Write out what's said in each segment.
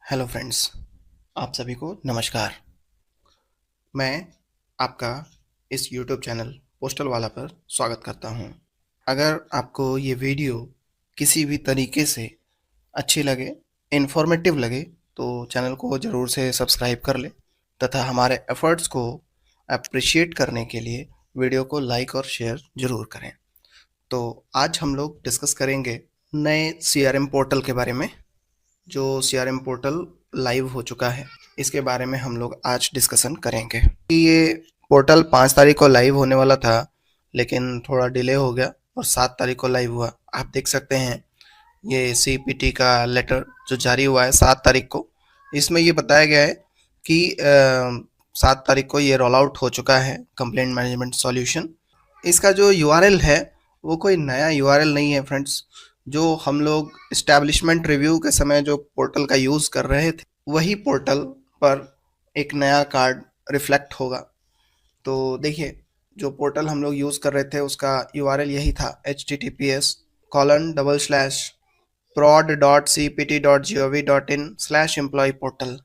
Hello friends, आप सभी को नमस्कार। मैं आपका इस यूट्यूब चैनल पोस्टल वाला पर स्वागत करता हूं। अगर आपको ये वीडियो किसी भी तरीके से अच्छी लगे, इन्फॉर्मेटिव लगे, तो चैनल को ज़रूर से सब्सक्राइब कर लें तथा हमारे एफर्ट्स को अप्रिशिएट करने के लिए वीडियो को लाइक और शेयर ज़रूर करें। तो आज हम लोग डिस्कस करेंगे नए सीआरएम पोर्टल के बारे में, जो सीआरएम पोर्टल लाइव हो चुका है। इसके बारे में हम लोग आज डिस्कशन करेंगे कि ये पोर्टल 5 तारीख को लाइव होने वाला था, लेकिन थोड़ा डिले हो गया और 7 तारीख को लाइव हुआ। आप देख सकते हैं ये सीपीटी का लेटर जो जारी हुआ है 7 तारीख को। इसमें ये बताया गया है कि 7 तारीख को ये रोल आउट हो चुका है कंप्लेंट मैनेजमेंट सॉल्यूशन। इसका जो यूआरएल है वो कोई नया यूआरएल नहीं है फ्रेंड्स। जो हम लोग इस्टेब्लिशमेंट रिव्यू के समय जो पोर्टल का यूज़ कर रहे थे, वही पोर्टल पर एक नया कार्ड रिफ्लेक्ट होगा। तो देखिए, जो पोर्टल हम लोग यूज़ कर रहे थे उसका यूआरएल यही था, https://prod.cpt.gov.in/employee portal।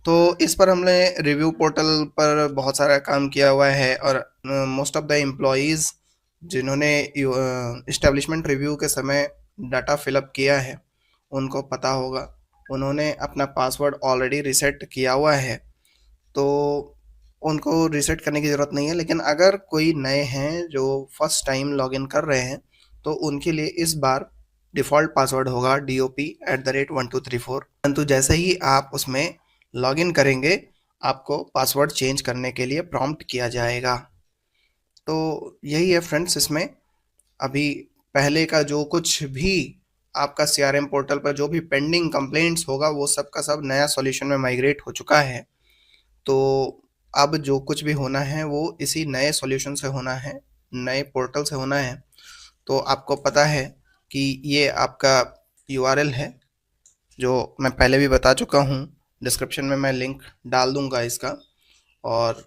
तो इस पर हमने रिव्यू पोर्टल पर बहुत सारा काम किया हुआ है और मोस्ट ऑफ द एम्प्लॉयज़ जिन्होंने इस्टेब्लिशमेंट रिव्यू के समय डाटा फिलअप किया है उनको पता होगा, उन्होंने अपना पासवर्ड ऑलरेडी रीसेट किया हुआ है, तो उनको रीसेट करने की ज़रूरत नहीं है। लेकिन अगर कोई नए हैं जो फर्स्ट टाइम लॉगिन कर रहे हैं, तो उनके लिए इस बार डिफ़ॉल्ट पासवर्ड होगा DOP@1234। परंतु जैसे ही आप उसमें लॉगिन करेंगे, आपको पासवर्ड चेंज करने के लिए प्रॉम्प्ट किया जाएगा। तो यही है फ्रेंड्स, इसमें अभी पहले का जो कुछ भी आपका सीआरएम पोर्टल पर जो भी पेंडिंग कंप्लेंट्स होगा, वो सब का सब नया सॉल्यूशन में माइग्रेट हो चुका है। तो अब जो कुछ भी होना है वो इसी नए सॉल्यूशन से होना है, नए पोर्टल से होना है। तो आपको पता है कि ये आपका यूआरएल है, जो मैं पहले भी बता चुका हूँ। डिस्क्रिप्शन में मैं लिंक डाल दूंगा इसका, और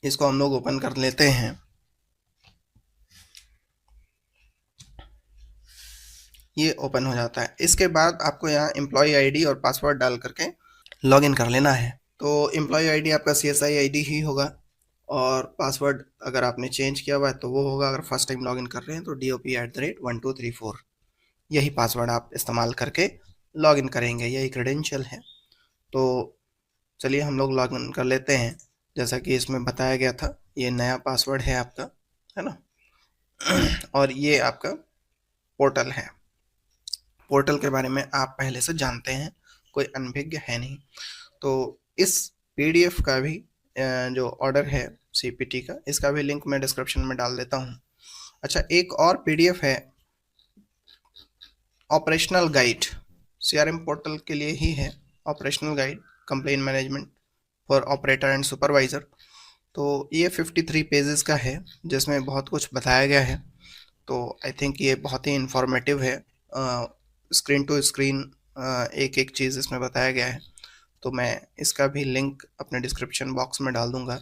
इसको हम लोग ओपन कर लेते हैं। ये ओपन हो जाता है। इसके बाद आपको यहाँ एम्प्लॉय आईडी और पासवर्ड डाल करके लॉगिन कर लेना है। तो एम्प्लॉय आईडी आपका CSI आईडी ही होगा, और पासवर्ड अगर आपने चेंज किया हुआ है तो वो होगा। अगर फर्स्ट टाइम लॉगिन कर रहे हैं तो DOP@1234, यही पासवर्ड आप इस्तेमाल करके लॉगिन करेंगे, यही क्रेडेंशियल है। तो चलिए हम लोग लॉगिन कर लेते हैं। जैसा कि इसमें बताया गया था, ये नया पासवर्ड है आपका, है ना। और ये आपका पोर्टल है। पोर्टल के बारे में आप पहले से जानते हैं, कोई अनभिज्ञ है नहीं। तो इस PDF का भी जो ऑर्डर है CPT का, इसका भी लिंक मैं डिस्क्रिप्शन में डाल देता हूँ। अच्छा, एक और PDF है, ऑपरेशनल गाइड, CRM पोर्टल के लिए ही है। Operational guide complain management for operator and supervisor. तो ये 53 पेजेस का है, जिसमें बहुत कुछ बताया गया है। तो आई थिंक ये बहुत ही इंफॉर्मेटिव है। स्क्रीन टू स्क्रीन एक एक चीज़ इसमें बताया गया है। तो मैं इसका भी लिंक अपने डिस्क्रिप्शन बॉक्स में डाल दूंगा।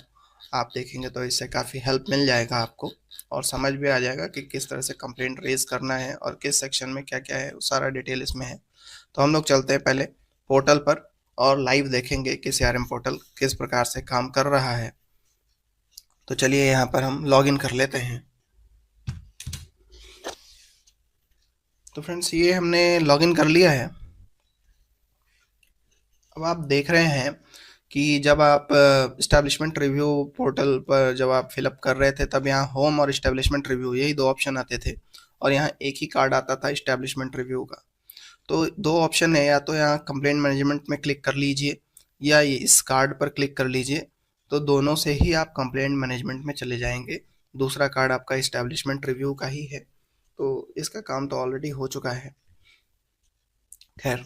आप देखेंगे तो इससे काफ़ी हेल्प मिल जाएगा आपको, और समझ भी आ जाएगा कि किस तरह से कंप्लेंट रेज करना है और किस सेक्शन में क्या क्या है, सारा डिटेल इसमें है। तो हम लोग चलते हैं पहले पोर्टल पर और लाइव देखेंगे कि CRM पोर्टल किस प्रकार से काम कर रहा है। तो चलिए यहाँ पर हम लॉगिन कर लेते हैं। तो फ्रेंड्स, ये हमने लॉगिन कर लिया है। अब आप देख रहे हैं कि जब आप इस्टेब्लिशमेंट रिव्यू पोर्टल पर जब आप फिलअप कर रहे थे, तब यहाँ होम और इस्टेब्लिशमेंट रिव्यू, यही दो ऑप्शन आते थे, और यहाँ एक ही कार्ड आता था इस्टेब्लिशमेंट रिव्यू का। तो दो ऑप्शन है, या तो यहाँ कंप्लेंट मैनेजमेंट में क्लिक कर लीजिए या ये इस कार्ड पर क्लिक कर लीजिए। तो दोनों से ही आप कंप्लेंट मैनेजमेंट में चले जाएंगे। दूसरा कार्ड आपका इस्टेब्लिशमेंट रिव्यू का ही है, तो इसका काम तो ऑलरेडी हो चुका है। खैर,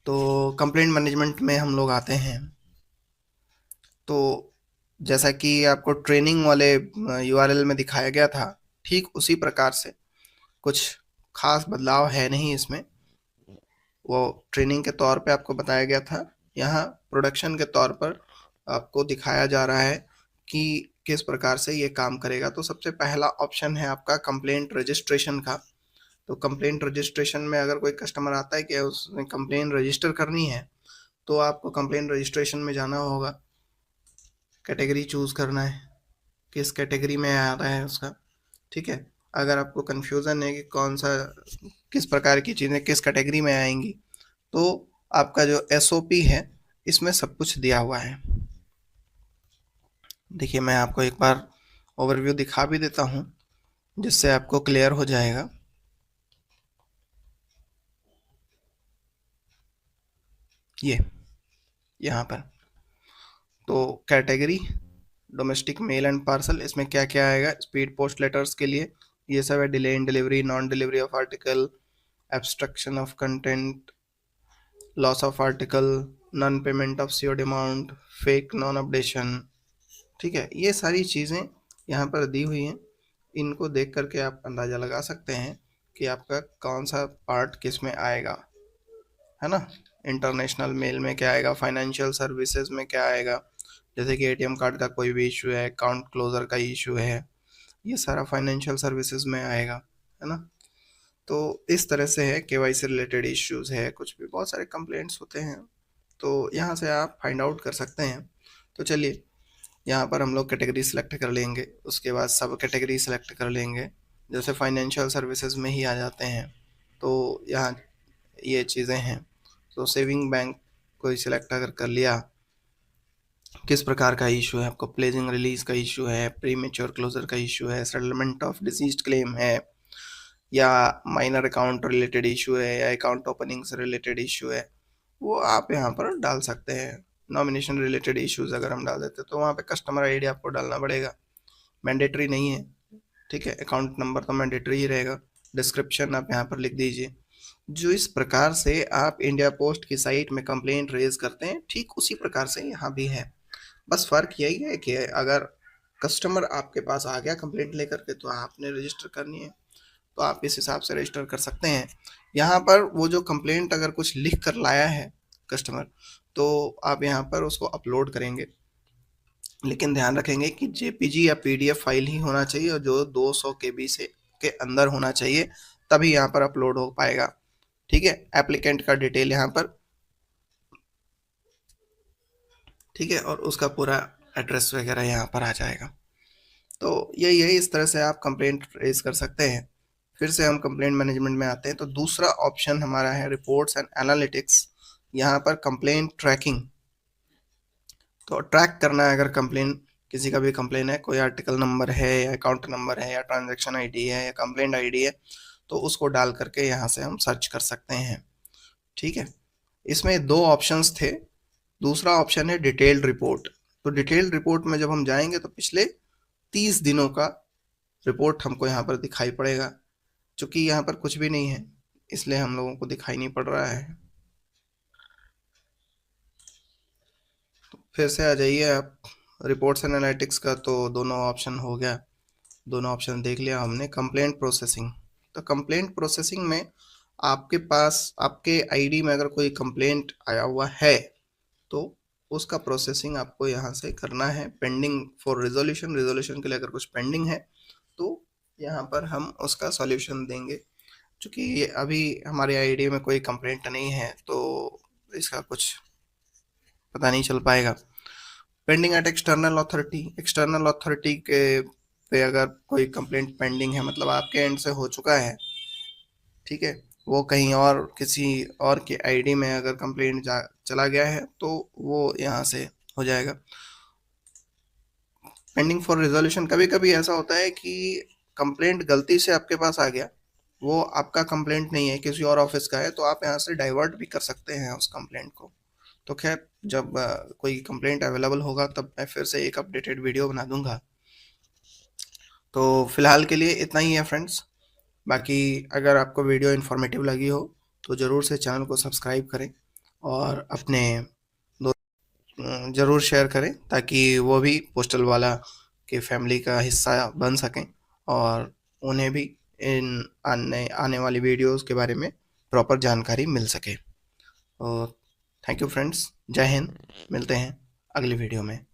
तो कंप्लेंट मैनेजमेंट में हम लोग आते हैं। तो जैसा कि आपको ट्रेनिंग वाले यूआरएल में दिखाया गया था, ठीक उसी प्रकार से कुछ खास बदलाव है नहीं इसमें। वो ट्रेनिंग के तौर पे आपको बताया गया था, यहाँ प्रोडक्शन के तौर पर आपको दिखाया जा रहा है कि किस प्रकार से ये काम करेगा। तो सबसे पहला ऑप्शन है आपका कंप्लेंट रजिस्ट्रेशन का। तो कंप्लेंट रजिस्ट्रेशन में अगर कोई कस्टमर आता है कि उसने कंप्लेन रजिस्टर करनी है, तो आपको कंप्लेन रजिस्ट्रेशन में जाना होगा, कैटेगरी चूज़ करना है, किस कैटेगरी में आ रहा है उसका। ठीक है, अगर आपको कन्फ्यूज़न है कि कौन सा किस प्रकार की चीज़ें किस कैटेगरी में आएंगी, तो आपका जो SOP है इसमें सब कुछ दिया हुआ है। देखिए, मैं आपको एक बार ओवरव्यू दिखा भी देता हूँ जिससे आपको क्लियर हो जाएगा। ये यहाँ पर तो category domestic male and parcel, इसमें क्या क्या आएगा। स्पीड पोस्ट लेटर्स के लिए ये सब है, delay in delivery, non delivery of article, abstraction of content, loss of article, non payment of COD amount, fake non updation. ठीक है, ये सारी चीज़ें यहाँ पर दी हुई हैं। इनको देख करके आप अंदाज़ा लगा सकते हैं कि आपका कौन सा पार्ट किस में आएगा, है ना। इंटरनेशनल मेल में क्या आएगा, फाइनेंशियल सर्विसेज में क्या आएगा, जैसे कि ATM कार्ड का कोई भी इशू है, अकाउंट क्लोजर का इशू है, ये सारा फाइनेंशियल सर्विसेज में आएगा, है ना। तो इस तरह से है, KYC से रिलेटेड इश्यूज है, कुछ भी बहुत सारे कंप्लेंट्स होते हैं, तो यहाँ से आप फाइंड आउट कर सकते हैं। तो चलिए, यहाँ पर हम लोग कैटेगरी सेलेक्ट कर लेंगे, उसके बाद सब कैटेगरी सेलेक्ट कर लेंगे। जैसे फाइनेंशियल सर्विसेज में ही आ जाते हैं, तो यहाँ ये चीज़ें हैं। तो सेविंग बैंक कोई सिलेक्ट अगर कर लिया, किस प्रकार का इशू है आपको, प्लेजिंग रिलीज का इशू है, प्री मेच्योर क्लोजर का इशू है, सेटलमेंट ऑफ डिसीज्ड क्लेम है, या माइनर अकाउंट रिलेटेड इशू है, या अकाउंट ओपनिंग से रिलेटेड इशू है, वो आप यहाँ पर डाल सकते हैं। नॉमिनेशन रिलेटेड इश्यूज अगर हम डाल देते हैं तो वहाँ पे कस्टमर आईडी आपको डालना पड़ेगा, मैंडेटरी नहीं है। ठीक है, अकाउंट नंबर तो मैंडेटरी ही रहेगा। डिस्क्रिप्शन आप यहाँ पर लिख दीजिए। जो इस प्रकार से आप इंडिया पोस्ट की साइट में कंप्लेंट रेज करते हैं, ठीक उसी प्रकार से यहाँ भी है। बस फ़र्क यही है कि अगर कस्टमर आपके पास आ गया कंप्लेंट लेकर के, तो आपने रजिस्टर करनी है, तो आप इस हिसाब से रजिस्टर कर सकते हैं। यहाँ पर वो जो कंप्लेंट अगर कुछ लिख कर लाया है कस्टमर, तो आप यहाँ पर उसको अपलोड करेंगे, लेकिन ध्यान रखेंगे कि JPG या PDF फाइल ही होना चाहिए, और जो 200 KB से के अंदर होना चाहिए, तभी यहाँ पर अपलोड हो पाएगा। ठीक है, एप्लीकेंट का डिटेल यहाँ पर, ठीक है, और उसका पूरा एड्रेस वगैरह यहाँ पर आ जाएगा। तो यही है, इस तरह से आप कंप्लेंट रेज कर सकते हैं। फिर से हम कंप्लेंट मैनेजमेंट में आते हैं, तो दूसरा ऑप्शन हमारा है रिपोर्ट्स एंड एनालिटिक्स। यहाँ पर कंप्लेंट ट्रैकिंग, तो ट्रैक करना है अगर कंप्लेन, किसी का भी कंप्लेन है, कोई आर्टिकल नंबर है या अकाउंट नंबर है या ट्रांजैक्शन आईडी है या कंप्लेंट आईडी है, तो उसको डाल करके यहाँ से हम सर्च कर सकते हैं। ठीक है, इसमें दो ऑप्शंस थे। दूसरा ऑप्शन है डिटेल्ड रिपोर्ट। तो डिटेल्ड रिपोर्ट में जब हम जाएंगे तो पिछले 30 दिनों का रिपोर्ट हमको यहाँ पर दिखाई पड़ेगा। चूँकि यहाँ पर कुछ भी नहीं है, इसलिए हम लोगों को दिखाई नहीं पड़ रहा है। तो फिर से आ जाइए आप, रिपोर्ट्स एनालिटिक्स का तो दोनों ऑप्शन हो गया, दोनों ऑप्शन देख लिया हमने। कंप्लेंट प्रोसेसिंग, तो कंप्लेंट प्रोसेसिंग में आपके पास आपके आईडी में अगर कोई कंप्लेंट आया हुआ है, तो उसका प्रोसेसिंग आपको यहाँ से करना है। पेंडिंग फॉर रिजोल्यूशन, रिजोल्यूशन के लिए अगर कुछ पेंडिंग है तो यहाँ पर हम उसका सॉल्यूशन देंगे। क्योंकि ये अभी हमारे आईडी में कोई कंप्लेंट नहीं है, तो इसका कुछ पता नहीं चल पाएगा। Pending at external authority, external authority के पे अगर कोई कंप्लेंट पेंडिंग है, मतलब आपके एंड से हो चुका है, ठीक है, वो कहीं और किसी और के आईडी में अगर कंप्लेंट चला गया है, तो वो यहाँ से हो जाएगा। पेंडिंग फॉर रिजोल्यूशन, कभी कभी ऐसा होता है कि कंप्लेंट गलती से आपके पास आ गया, वो आपका कंप्लेंट नहीं है, किसी और ऑफिस का है, तो आप यहाँ से डाइवर्ट भी कर सकते हैं उस कंप्लेंट को। तो खैर, जब कोई कंप्लेंट अवेलेबल होगा तब मैं फिर से एक अपडेटेड वीडियो बना दूंगा। तो फिलहाल के लिए इतना ही है फ्रेंड्स। बाकी अगर आपको वीडियो इन्फॉर्मेटिव लगी हो तो ज़रूर से चैनल को सब्सक्राइब करें, और अपने दोस्त ज़रूर शेयर करें, ताकि वो भी पोस्टल वाला के फैमिली का हिस्सा बन सकें, और उन्हें भी इन आने आने वाली वीडियोस के बारे में प्रॉपर जानकारी मिल सके। तो थैंक यू फ्रेंड्स, जय हिंद, मिलते हैं अगली वीडियो में।